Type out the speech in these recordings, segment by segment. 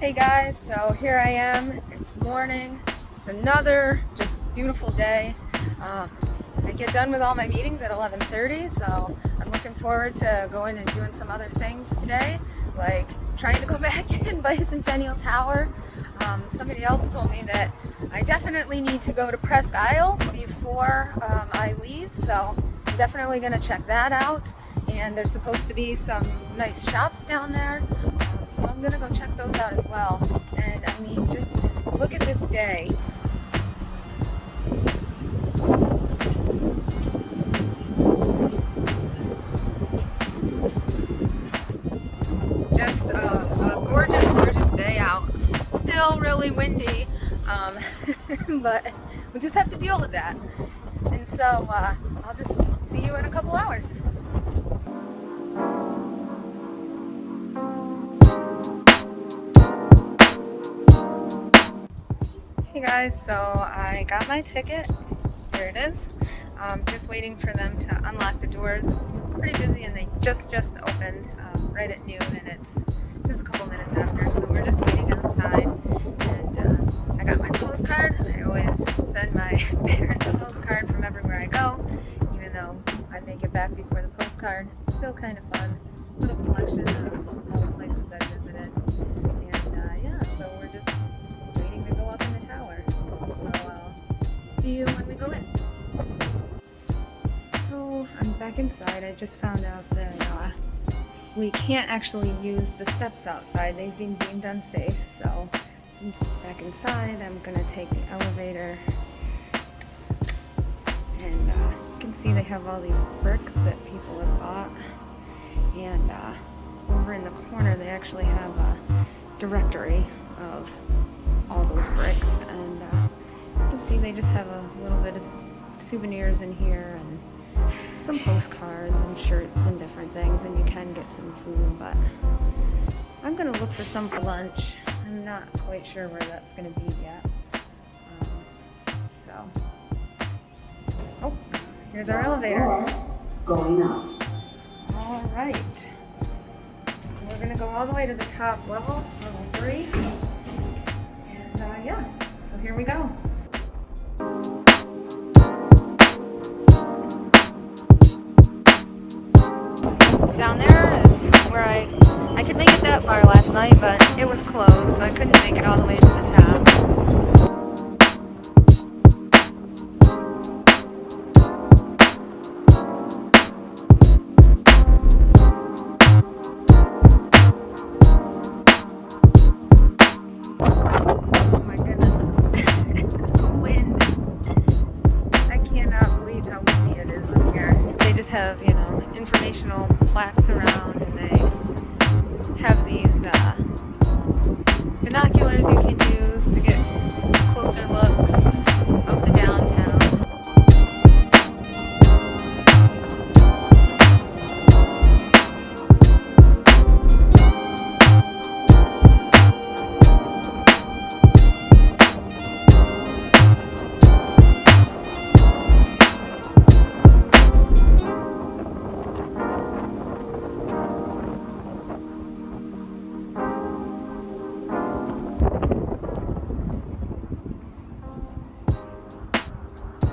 Hey guys, so here I am. It's morning. It's another just beautiful day. I get done with all my meetings at 11:30, so I'm looking forward to going and doing some other things today, like trying to go back in Bicentennial Tower. Somebody else told me that I definitely need to go to Presque Isle before I leave, so I'm definitely going to check that out. And there's supposed to be some nice shops down there. So I'm gonna go check those out as well. And I mean, just look at this day. Just a gorgeous, gorgeous day out. Still really windy, but we just have to deal with that. And so I'll just see you in a couple hours. Hey guys, so I got my ticket. Here it is. Just waiting for them to unlock the doors. It's pretty busy and they just opened right at noon, and it's just a couple minutes after, so we're just waiting inside. And I got my postcard. I always send my parents a postcard from everywhere I go, even though I make it back before the postcard. It's still kind of fun. Little collection of all the places I've visited. And yeah, so we're just waiting to go up in the tower. So I'll see you when we go in. So I'm back inside. I just found out that we can't actually use the steps outside. They've been deemed unsafe. So back inside, I'm gonna take the elevator. And you can see they have all these bricks that people have bought. And over in the corner, they actually have a directory of all those bricks. And you can see they just have a little bit of souvenirs in here and some postcards and shirts and different things, and you can get some food, but I'm gonna look for some for lunch. I'm not quite sure where that's gonna be yet. Oh, here's our elevator. Going up. All right. So we're gonna go all the way to the top level, level 3. And yeah, so here we go. Down there is where I could make it that far last night, but it was closed, so I couldn't make it all the way to the top. Oh my goodness. The wind. I cannot believe how windy it is up here. They just have, informational plaques around, and they have these binoculars you can use to get closer looks of the downtown.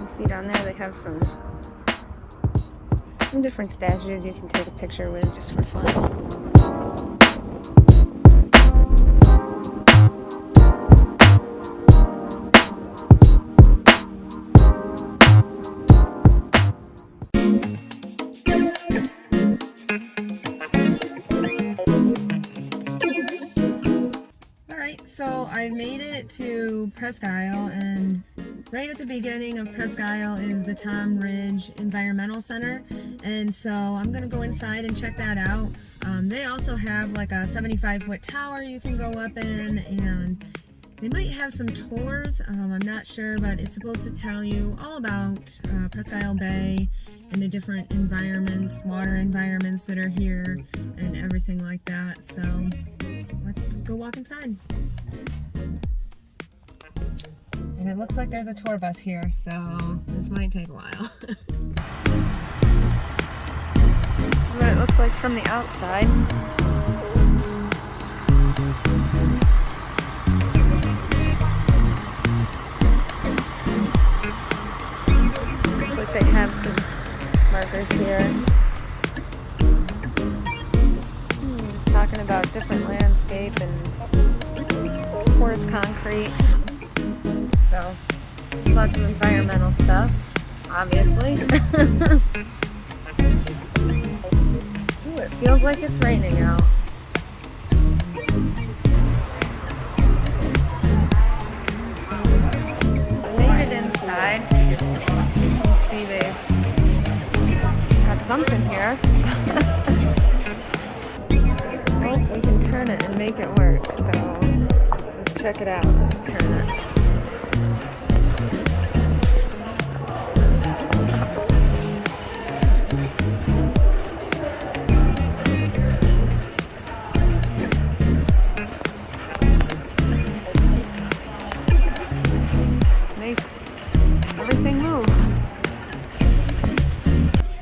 See down there they have some different statues you can take a picture with just for fun. Alright, so I made it to Presque Isle, and right at the beginning of Presque Isle is the Tom Ridge Environmental Center, and so I'm gonna go inside and check that out. They also have like a 75-foot tower you can go up in, and they might have some tours. I'm not sure, but it's supposed to tell you all about Presque Isle Bay and the different environments, water environments that are here and everything like that. So let's go walk inside. And it looks like there's a tour bus here, so this might take a while. This is what it looks like from the outside. about different landscape and forest concrete. So lots of environmental stuff, obviously. Ooh, it feels like it's raining out. Made it inside. You can see they've got something here. Oh, we can turn it and make it work. So let's check it out. Let's turn it. Make everything move.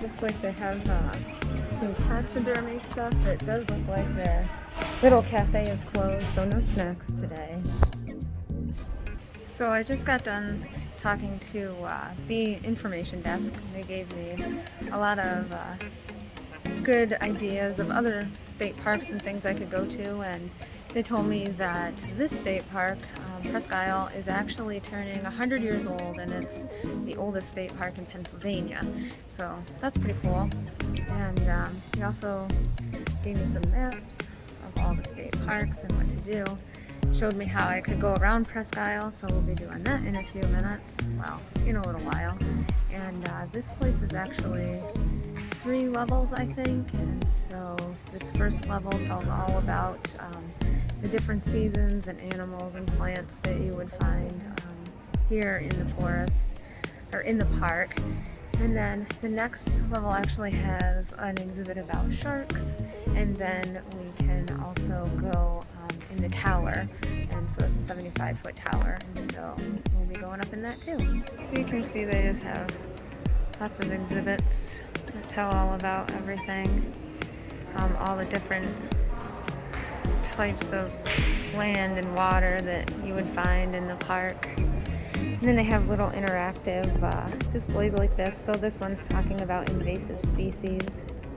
Looks like they have some taxidermy stuff. It does look like their little cafe is closed, so no snacks today. So I just got done talking to the information desk. They gave me a lot of good ideas of other state parks and things I could go to, and they told me that this state park, Presque Isle, is actually turning 100 years old, and it's the oldest state park in Pennsylvania. So that's pretty cool. And he also gave me some maps of all the state parks and what to do. Showed me how I could go around Presque Isle, so we'll be doing that in a few minutes. Well, in a little while. And this place is actually 3 levels, I think, and so this first level tells all about the different seasons and animals and plants that you would find here in the forest or in the park. And then the next level actually has an exhibit about sharks, and then we can also go in the tower, and so it's a 75-foot tower, and so we'll be going up in that too. So you can see they just have lots of exhibits that tell all about everything, all the different types of land and water that you would find in the park. And then they have little interactive displays like this. So this one's talking about invasive species.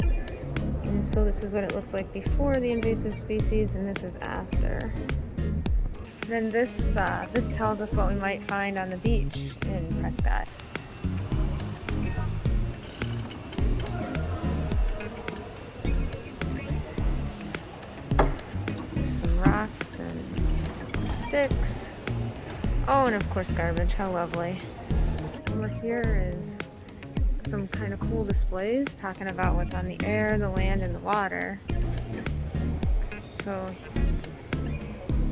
And so this is what it looks like before the invasive species, and this is after. Then this tells us what we might find on the beach in Presque Isle. Some rocks and sticks. Oh, and of course garbage. How lovely. Over here is some kind of cool displays talking about what's on the air, the land, and the water. So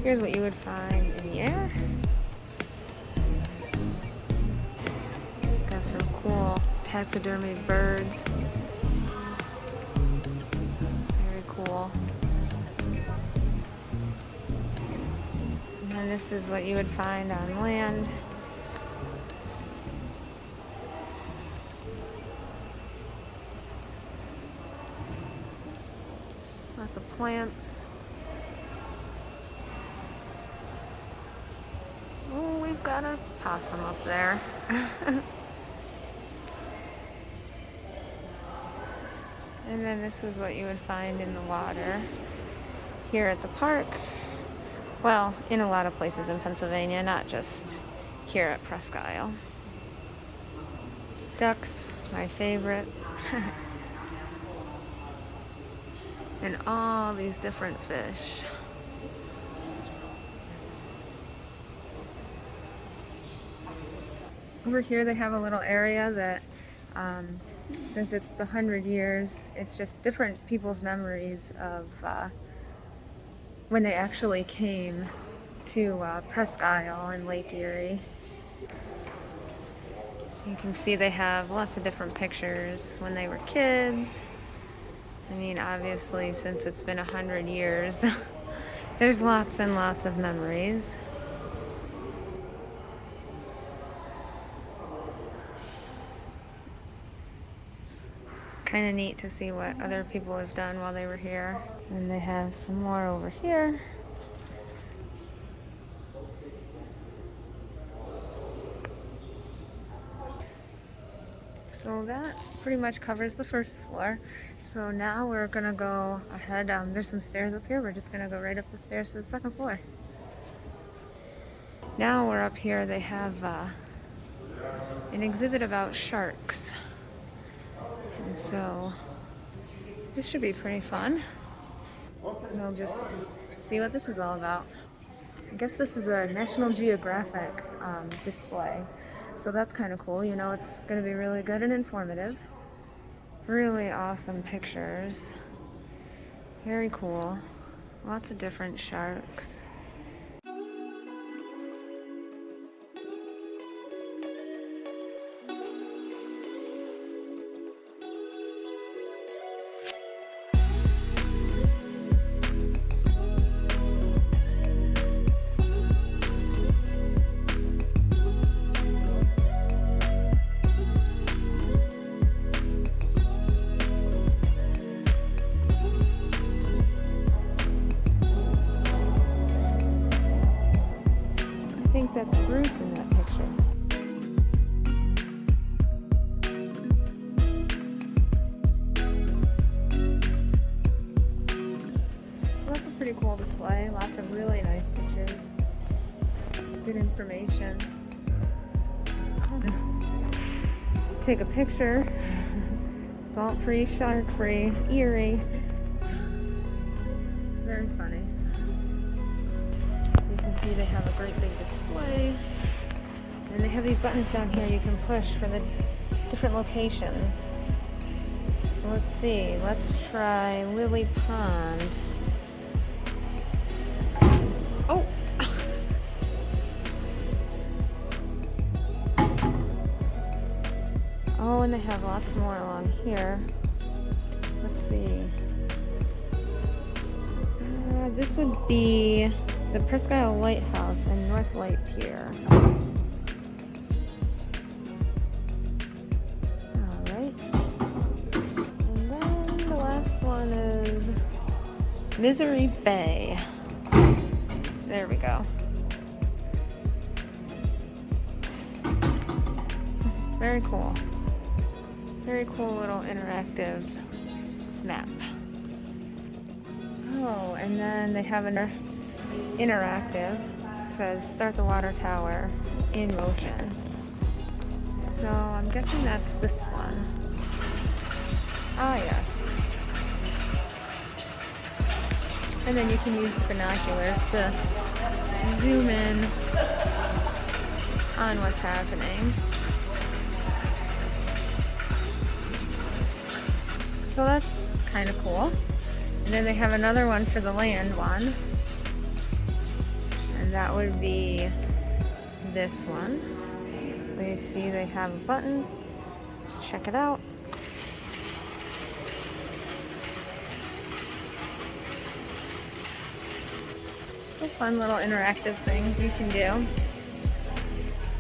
here's what you would find in the air. Got some cool taxidermied birds. Very cool. And then this is what you would find on land. Lots of plants. Oh, we've got a possum up there. And then this is what you would find in the water here at the park. Well, in a lot of places in Pennsylvania, not just here at Presque Isle. Ducks, my favorite. And all these different fish. Over here they have a little area that, since it's the 100 years, it's just different people's memories of when they actually came to Presque Isle in Lake Erie. You can see they have lots of different pictures when they were kids. I mean, obviously, since it's been 100 years, there's lots and lots of memories. It's kind of neat to see what other people have done while they were here. And they have some more over here. So that pretty much covers the first floor. So now we're gonna go ahead. There's some stairs up here. We're just gonna go right up the stairs to the second floor. Now we're up here. They have an exhibit about sharks. And so this should be pretty fun. We'll just see what this is all about. I guess this is a National Geographic display. So that's kind of cool. You know, it's going to be really good and informative. Really awesome pictures. Very cool. Lots of different sharks. I think that's Bruce in that picture. So that's a pretty cool display. Lots of really nice pictures. Good information. Take a picture. Salt-free, shark-free, Erie. Very funny. You can see they have a great big display. And they have these buttons down here you can push for the different locations. So let's see. Let's try Lily Pond. Oh! Oh, and they have lots more along here. Let's see. This would be the Presque Isle Lighthouse and North Light Pier. Alright. And then the last one is Misery Bay. There we go. Very cool. Very cool little interactive map. Oh, and then they have an interactive. It says start the water tower in motion. So I'm guessing that's this one. Ah, yes. And then you can use the binoculars to zoom in on what's happening. So that's kind of cool. And then they have another one for the land one. And that would be this one. So you see they have a button. Let's check it out. So fun little interactive things you can do.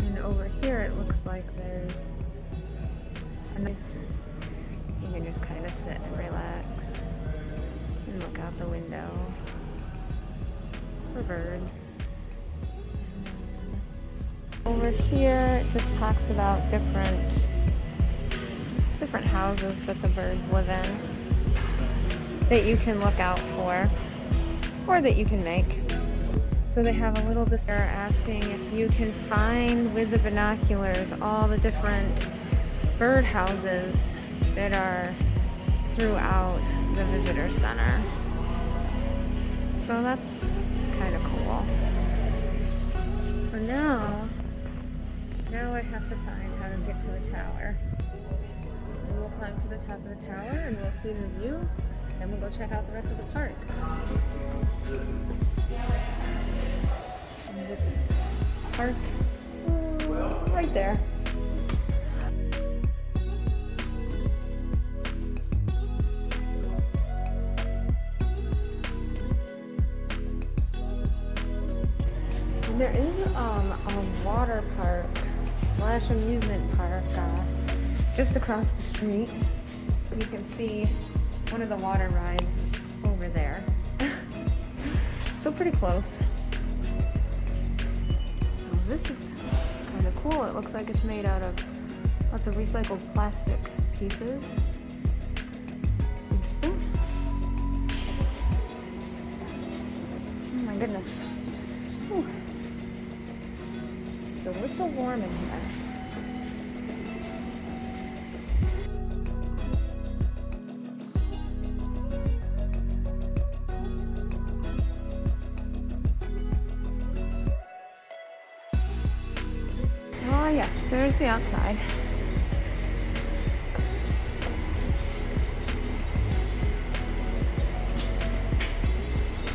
And over here it looks like there's a nice, you can just kind of sit and relax and look out the window for birds. Over here it just talks about different houses that the birds live in that you can look out for or that you can make. So they have a little display asking if you can find with the binoculars all the different bird houses that are throughout the visitor center. So that's kind of cool. So now I have to find how to get to the tower. And we'll climb to the top of the tower and we'll see the view. Then we'll go check out the rest of the park. And this park, right there. And there is a water park / amusement park just across the street. You can see one of the water rides over there. So pretty close. So this is kind of cool. It looks like it's made out of Lots of recycled plastic pieces. Interesting. Oh my goodness. Whew. It's a little warm in here. Oh yes, there's the outside.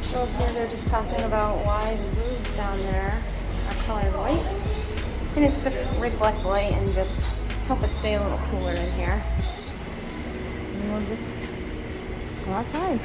So here they're just talking about why the roofs down there are colored white. And it's to reflect light and just help it stay a little cooler in here. And we'll just go outside.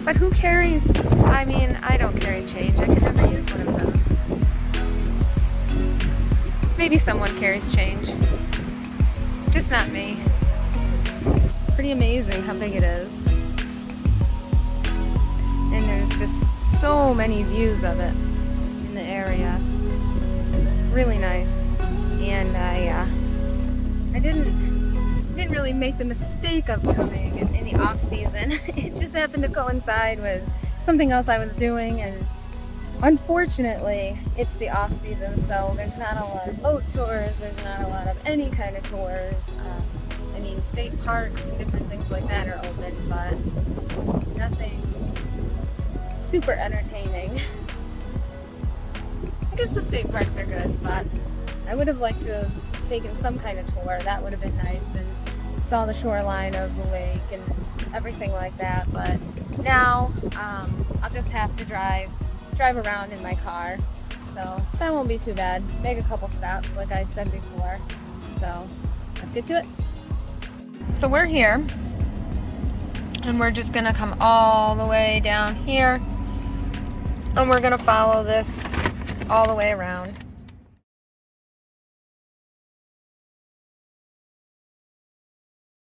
But who carries, I mean, I don't carry change. I could never use one of those. Maybe someone carries change. Just not me. Pretty amazing how big it is. And there's just so many views of it in the area. Really nice. And I didn't really make the mistake of coming in the off season. It just happened to coincide with something else I was doing, and unfortunately it's the off season, so there's not a lot of boat tours, there's not a lot of any kind of tours. I mean, state parks and different things like that are open, but nothing super entertaining. I guess the state parks are good, but I would have liked to have taken some kind of tour. That would have been nice, and saw the shoreline of the lake and everything like that. But now I'll just have to drive around in my car, so that won't be too bad. Make a couple stops like I said before. So let's get to it. So we're here, and we're just gonna come all the way down here, and we're gonna follow this all the way around.